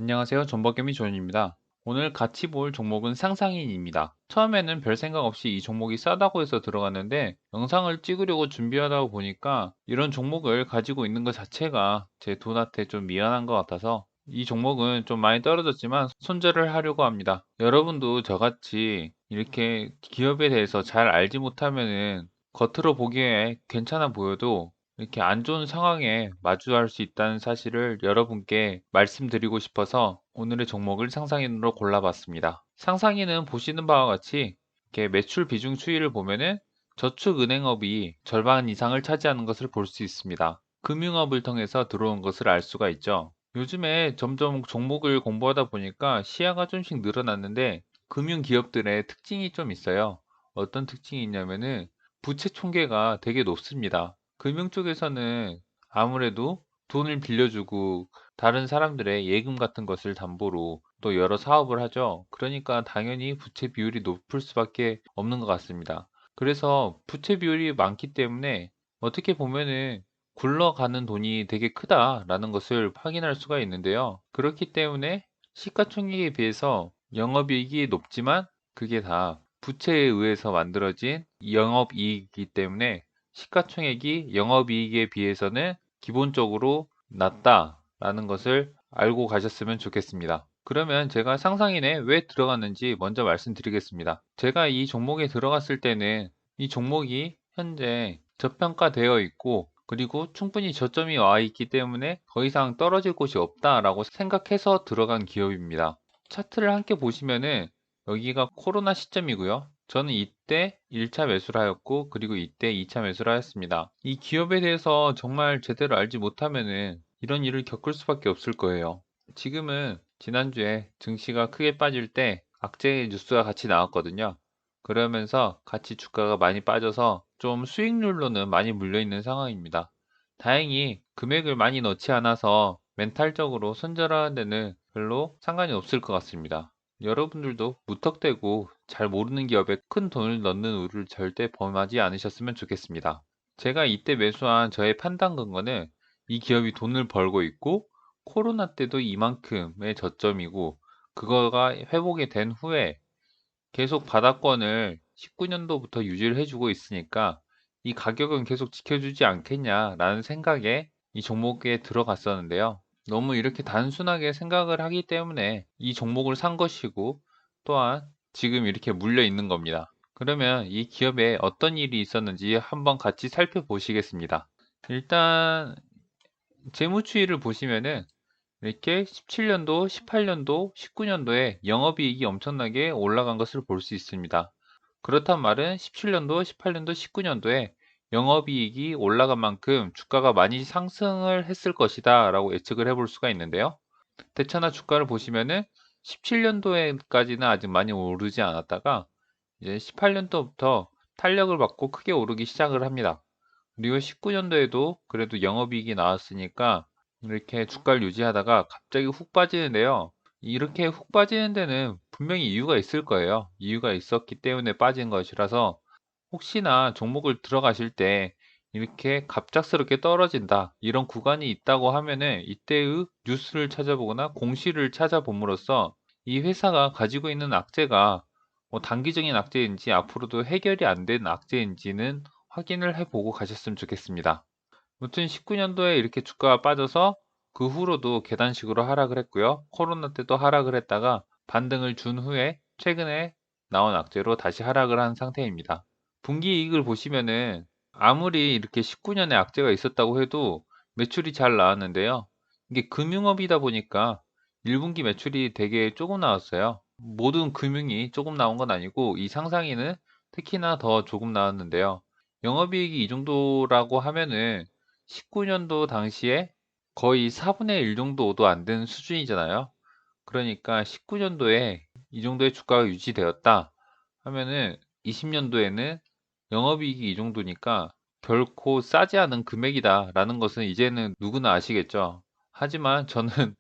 안녕하세요. 존버개미 존입니다. 오늘 같이 볼 종목은 상상인입니다. 처음에는 별 생각 없이 이 종목이 싸다고 해서 들어갔는데 영상을 찍으려고 준비하다 보니까 이런 종목을 가지고 있는 것 자체가 제 돈한테 좀 미안한 것 같아서 이 종목은 좀 많이 떨어졌지만 손절을 하려고 합니다. 여러분도 저같이 이렇게 기업에 대해서 잘 알지 못하면은 겉으로 보기에 괜찮아 보여도 이렇게 안 좋은 상황에 마주할 수 있다는 사실을 여러분께 말씀드리고 싶어서 오늘의 종목을 상상인으로 골라봤습니다. 상상인은 보시는 바와 같이 이렇게 매출 비중 추이를 보면은 저축은행업이 절반 이상을 차지하는 것을 볼 수 있습니다. 금융업을 통해서 들어온 것을 알 수가 있죠. 요즘에 점점 종목을 공부하다 보니까 시야가 좀씩 늘어났는데 금융기업들의 특징이 좀 있어요. 어떤 특징이 있냐면은 부채 총계가 되게 높습니다. 금융 쪽에서는 아무래도 돈을 빌려주고 다른 사람들의 예금 같은 것을 담보로 또 여러 사업을 하죠. 그러니까 당연히 부채 비율이 높을 수밖에 없는 것 같습니다. 그래서 부채 비율이 많기 때문에 어떻게 보면은 굴러가는 돈이 되게 크다라는 것을 확인할 수가 있는데요. 그렇기 때문에 시가총액에 비해서 영업이익이 높지만 그게 다 부채에 의해서 만들어진 영업이익이기 때문에 시가총액이 영업이익에 비해서는 기본적으로 낮다라는 것을 알고 가셨으면 좋겠습니다. 그러면 제가 상상인에 왜 들어갔는지 먼저 말씀드리겠습니다. 제가 이 종목에 들어갔을 때는 이 종목이 현재 저평가되어 있고 그리고 충분히 저점이 와 있기 때문에 더 이상 떨어질 곳이 없다라고 생각해서 들어간 기업입니다. 차트를 함께 보시면은 여기가 코로나 시점이고요. 저는 이때 1차 매수를 하였고 그리고 이때 2차 매수를 하였습니다. 이 기업에 대해서 정말 제대로 알지 못하면은 이런 일을 겪을 수밖에 없을 거예요. 지금은 지난주에 증시가 크게 빠질 때 악재 뉴스가 같이 나왔거든요. 그러면서 같이 주가가 많이 빠져서 좀 수익률로는 많이 물려 있는 상황입니다. 다행히 금액을 많이 넣지 않아서 멘탈적으로 손절하는 데는 별로 상관이 없을 것 같습니다. 여러분들도 무턱대고 잘 모르는 기업에 큰 돈을 넣는 우를 절대 범하지 않으셨으면 좋겠습니다. 제가 이때 매수한 저의 판단 근거는 이 기업이 돈을 벌고 있고 코로나 때도 이만큼의 저점이고 그거가 회복이 된 후에 계속 바닥권을 19년도부터 유지를 해주고 있으니까 이 가격은 계속 지켜주지 않겠냐라는 생각에 이 종목에 들어갔었는데요. 너무 이렇게 단순하게 생각을 하기 때문에 이 종목을 산 것이고 또한 지금 이렇게 물려 있는 겁니다. 그러면 이 기업에 어떤 일이 있었는지 한번 같이 살펴보시겠습니다. 일단 재무추이를 보시면은 이렇게 17년도, 18년도, 19년도에 영업이익이 엄청나게 올라간 것을 볼 수 있습니다. 그렇단 말은 17년도, 18년도, 19년도에 영업이익이 올라간 만큼 주가가 많이 상승을 했을 것이다 라고 예측을 해볼 수가 있는데요. 대차나 주가를 보시면은 17년도에까지는 아직 많이 오르지 않았다가 이제 18년도부터 탄력을 받고 크게 오르기 시작을 합니다. 그리고 19년도에도 그래도 영업이익이 나왔으니까 이렇게 주가를 유지하다가 갑자기 훅 빠지는데요. 이렇게 훅 빠지는 데는 분명히 이유가 있을 거예요. 이유가 있었기 때문에 빠진 것이라서 혹시나 종목을 들어가실 때 이렇게 갑작스럽게 떨어진다 이런 구간이 있다고 하면은 이때의 뉴스를 찾아보거나 공시를 찾아봄으로써 이 회사가 가지고 있는 악재가 뭐 단기적인 악재인지 앞으로도 해결이 안 된 악재인지는 확인을 해보고 가셨으면 좋겠습니다. 아무튼 19년도에 이렇게 주가가 빠져서 그 후로도 계단식으로 하락을 했고요. 코로나 때도 하락을 했다가 반등을 준 후에 최근에 나온 악재로 다시 하락을 한 상태입니다. 분기 이익을 보시면은 아무리 이렇게 19년에 악재가 있었다고 해도 매출이 잘 나왔는데요. 이게 금융업이다 보니까 1분기 매출이 되게 조금 나왔어요. 모든 금융이 조금 나온 건 아니고 이 상상이는 특히나 더 조금 나왔는데요. 영업이익이 이 정도라고 하면은 19년도 당시에 거의 4분의 1 정도도 안 되는 수준이잖아요. 그러니까 19년도에 이 정도의 주가가 유지되었다 하면은 20년도에는 영업이익이 이 정도니까 결코 싸지 않은 금액이다라는 것은 이제는 누구나 아시겠죠. 하지만 저는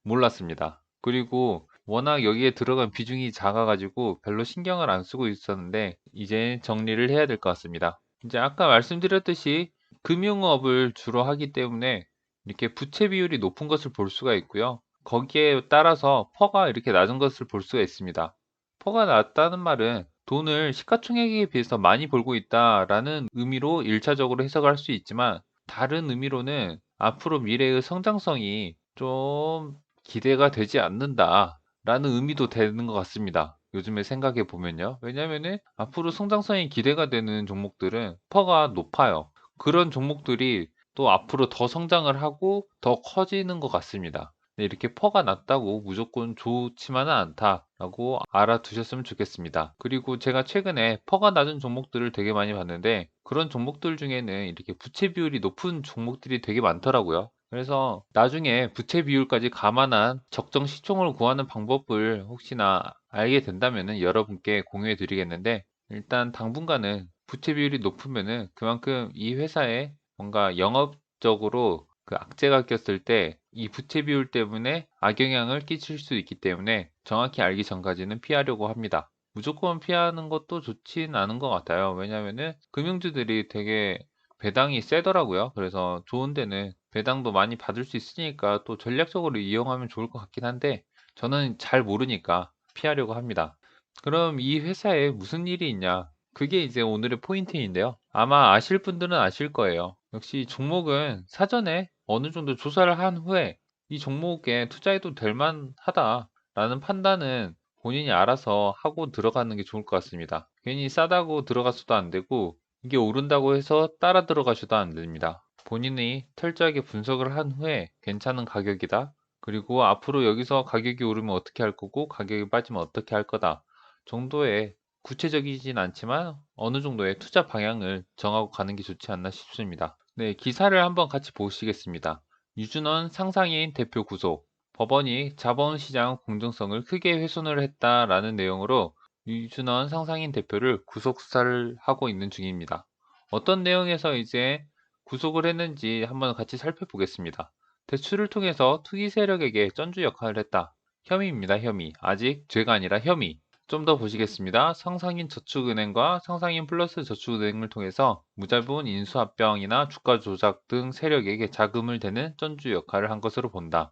몰랐습니다. 그리고 워낙 여기에 들어간 비중이 작아 가지고 별로 신경을 안 쓰고 있었는데 이제 정리를 해야 될 것 같습니다. 이제 아까 말씀드렸듯이 금융업을 주로 하기 때문에 이렇게 부채 비율이 높은 것을 볼 수가 있고요. 거기에 따라서 퍼가 이렇게 낮은 것을 볼 수가 있습니다. 퍼가 낮다는 말은 돈을 시가총액에 비해서 많이 벌고 있다라는 의미로 1차적으로 해석을 할 수 있지만, 다른 의미로는 앞으로 미래의 성장성이 좀 기대가 되지 않는다라는 의미도 되는 것 같습니다. 요즘에 생각해 보면요. 왜냐면은 앞으로 성장성이 기대가 되는 종목들은 퍼가 높아요. 그런 종목들이 또 앞으로 더 성장을 하고 더 커지는 것 같습니다. 네, 이렇게 퍼가 낮다고 무조건 좋지만은 않다라고 알아두셨으면 좋겠습니다. 그리고 제가 최근에 퍼가 낮은 종목들을 되게 많이 봤는데, 그런 종목들 중에는 이렇게 부채 비율이 높은 종목들이 되게 많더라고요. 그래서 나중에 부채 비율까지 감안한 적정 시총을 구하는 방법을 혹시나 알게 된다면 여러분께 공유해 드리겠는데, 일단 당분간은 부채 비율이 높으면은 그만큼 이 회사에 뭔가 영업적으로 그 악재가 꼈을 때 이 부채 비율 때문에 악영향을 끼칠 수 있기 때문에 정확히 알기 전까지는 피하려고 합니다. 무조건 피하는 것도 좋진 않은 것 같아요. 왜냐면은 금융주들이 되게 배당이 세더라고요. 그래서 좋은 데는 배당도 많이 받을 수 있으니까 또 전략적으로 이용하면 좋을 것 같긴 한데, 저는 잘 모르니까 피하려고 합니다. 그럼 이 회사에 무슨 일이 있냐? 그게 이제 오늘의 포인트인데요. 아마 아실 분들은 아실 거예요. 역시 종목은 사전에 어느 정도 조사를 한 후에 이 종목에 투자해도 될 만하다라는 판단은 본인이 알아서 하고 들어가는 게 좋을 것 같습니다. 괜히 싸다고 들어가서도 안 되고, 이게 오른다고 해서 따라 들어가셔도 안 됩니다. 본인이 철저하게 분석을 한 후에 괜찮은 가격이다, 그리고 앞으로 여기서 가격이 오르면 어떻게 할 거고 가격이 빠지면 어떻게 할 거다 정도의, 구체적이진 않지만 어느 정도의 투자 방향을 정하고 가는 게 좋지 않나 싶습니다. 네, 기사를 한번 같이 보시겠습니다. 유준원 상상인 대표 구속, 법원이 자본시장 공정성을 크게 훼손을 했다라는 내용으로 유준원 상상인 대표를 구속 수사를 하고 있는 중입니다. 어떤 내용에서 이제 구속을 했는지 한번 같이 살펴보겠습니다. 대출을 통해서 투기 세력에게 쩐주 역할을 했다. 혐의입니다. 혐의. 아직 죄가 아니라 혐의. 좀 더 보시겠습니다. 상상인 저축은행과 상상인 플러스 저축은행을 통해서 무자본 인수합병이나 주가 조작 등 세력에게 자금을 대는 쩐주 역할을 한 것으로 본다.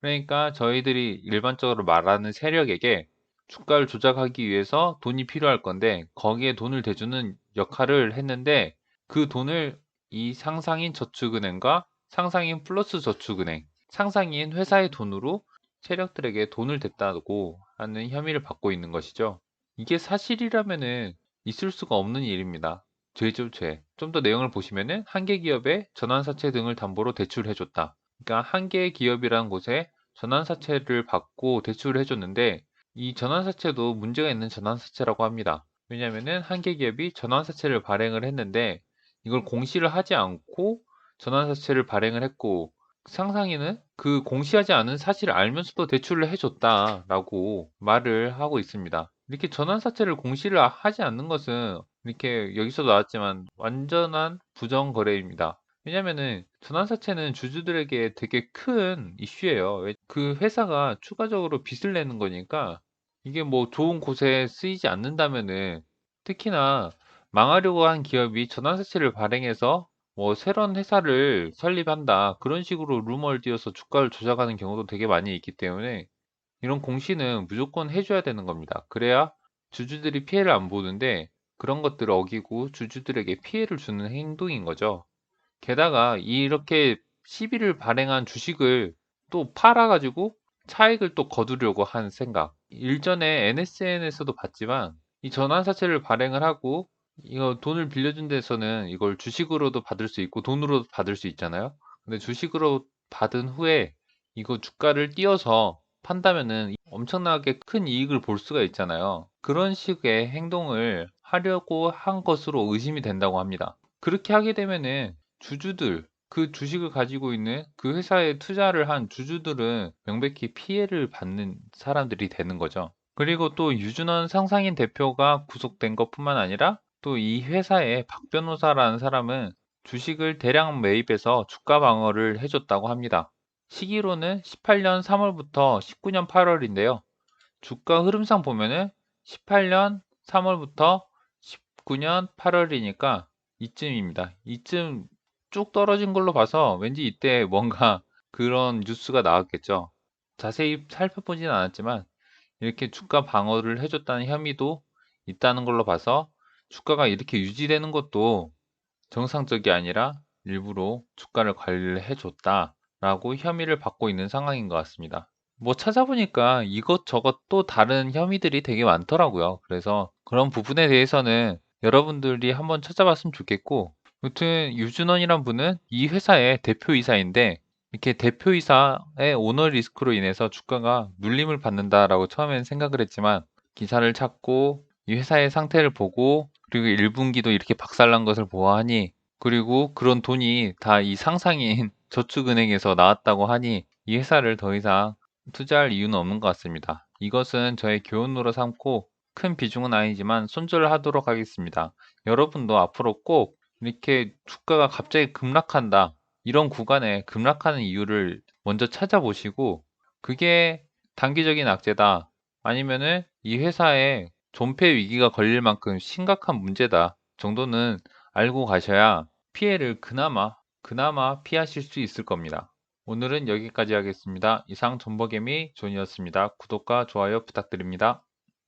그러니까 저희들이 일반적으로 말하는 세력에게 주가를 조작하기 위해서 돈이 필요할 건데, 거기에 돈을 대주는 역할을 했는데, 그 돈을 이 상상인 저축은행과 상상인 플러스 저축은행, 상상인 회사의 돈으로 세력들에게 돈을 댔다고 하는 혐의를 받고 있는 것이죠. 이게 사실이라면은 있을 수가 없는 일입니다. 죄죠, 죄. 좀 더 내용을 보시면은 한 개 기업에 전환사채 등을 담보로 대출해줬다. 그러니까 한 개의 기업이라는 곳에 전환사채를 받고 대출을 해줬는데, 이 전환사채도 문제가 있는 전환사채라고 합니다. 왜냐하면은 한 개 기업이 전환사채를 발행을 했는데 이걸 공시를 하지 않고 전환사채를 발행을 했고, 상상인은 그 공시하지 않은 사실을 알면서도 대출을 해줬다라고 말을 하고 있습니다. 이렇게 전환사채를 공시를 하지 않는 것은 이렇게 여기서 나왔지만 완전한 부정거래입니다. 왜냐면은 전환사채는 주주들에게 되게 큰 이슈예요. 그 회사가 추가적으로 빚을 내는 거니까 이게 뭐 좋은 곳에 쓰이지 않는다면은, 특히나 망하려고 한 기업이 전환사채를 발행해서 뭐 새로운 회사를 설립한다, 그런 식으로 루머를 띄워서 주가를 조작하는 경우도 되게 많이 있기 때문에 이런 공시는 무조건 해줘야 되는 겁니다. 그래야 주주들이 피해를 안 보는데, 그런 것들을 어기고 주주들에게 피해를 주는 행동인 거죠. 게다가 이렇게 시비를 발행한 주식을 또 팔아가지고 차익을 또 거두려고 한 생각. 일전에 NSN에서도 봤지만 이 전환사채를 발행을 하고 이거 돈을 빌려준 데서는 이걸 주식으로도 받을 수 있고 돈으로도 받을 수 있잖아요. 근데 주식으로 받은 후에 이거 주가를 띄어서 판다면은 엄청나게 큰 이익을 볼 수가 있잖아요. 그런 식의 행동을 하려고 한 것으로 의심이 된다고 합니다. 그렇게 하게 되면은 주주들, 그 주식을 가지고 있는 그 회사에 투자를 한 주주들은 명백히 피해를 받는 사람들이 되는 거죠. 그리고 또 유준원 상상인 대표가 구속된 것뿐만 아니라 또 이 회사의 박 변호사라는 사람은 주식을 대량 매입해서 주가 방어를 해줬다고 합니다. 시기로는 18년 3월부터 19년 8월인데요. 주가 흐름상 보면은 18년 3월부터 19년 8월이니까 이쯤입니다. 이쯤 쭉 떨어진 걸로 봐서 왠지 이때 뭔가 그런 뉴스가 나왔겠죠. 자세히 살펴보진 않았지만 이렇게 주가 방어를 해줬다는 혐의도 있다는 걸로 봐서 주가가 이렇게 유지되는 것도 정상적이 아니라 일부러 주가를 관리를 해줬다라고 혐의를 받고 있는 상황인 것 같습니다. 뭐 찾아보니까 이것저것 또 다른 혐의들이 되게 많더라고요. 그래서 그런 부분에 대해서는 여러분들이 한번 찾아봤으면 좋겠고, 무튼 유준원이란 분은 이 회사의 대표이사인데 이렇게 대표이사의 오너 리스크로 인해서 주가가 눌림을 받는다라고 처음엔 생각을 했지만 기사를 찾고 이 회사의 상태를 보고 그리고 1분기도 이렇게 박살난 것을 보아하니 그리고 그런 돈이 다 이 상상인 저축은행에서 나왔다고 하니 이 회사를 더 이상 투자할 이유는 없는 것 같습니다. 이것은 저의 교훈으로 삼고 큰 비중은 아니지만 손절을 하도록 하겠습니다. 여러분도 앞으로 꼭 이렇게 주가가 갑자기 급락한다. 이런 구간에 급락하는 이유를 먼저 찾아보시고 그게 단기적인 악재다. 아니면은 이 회사에 존폐 위기가 걸릴 만큼 심각한 문제다. 정도는 알고 가셔야 피해를 그나마 피하실 수 있을 겁니다. 오늘은 여기까지 하겠습니다. 이상 존버개미 존이었습니다. 구독과 좋아요 부탁드립니다.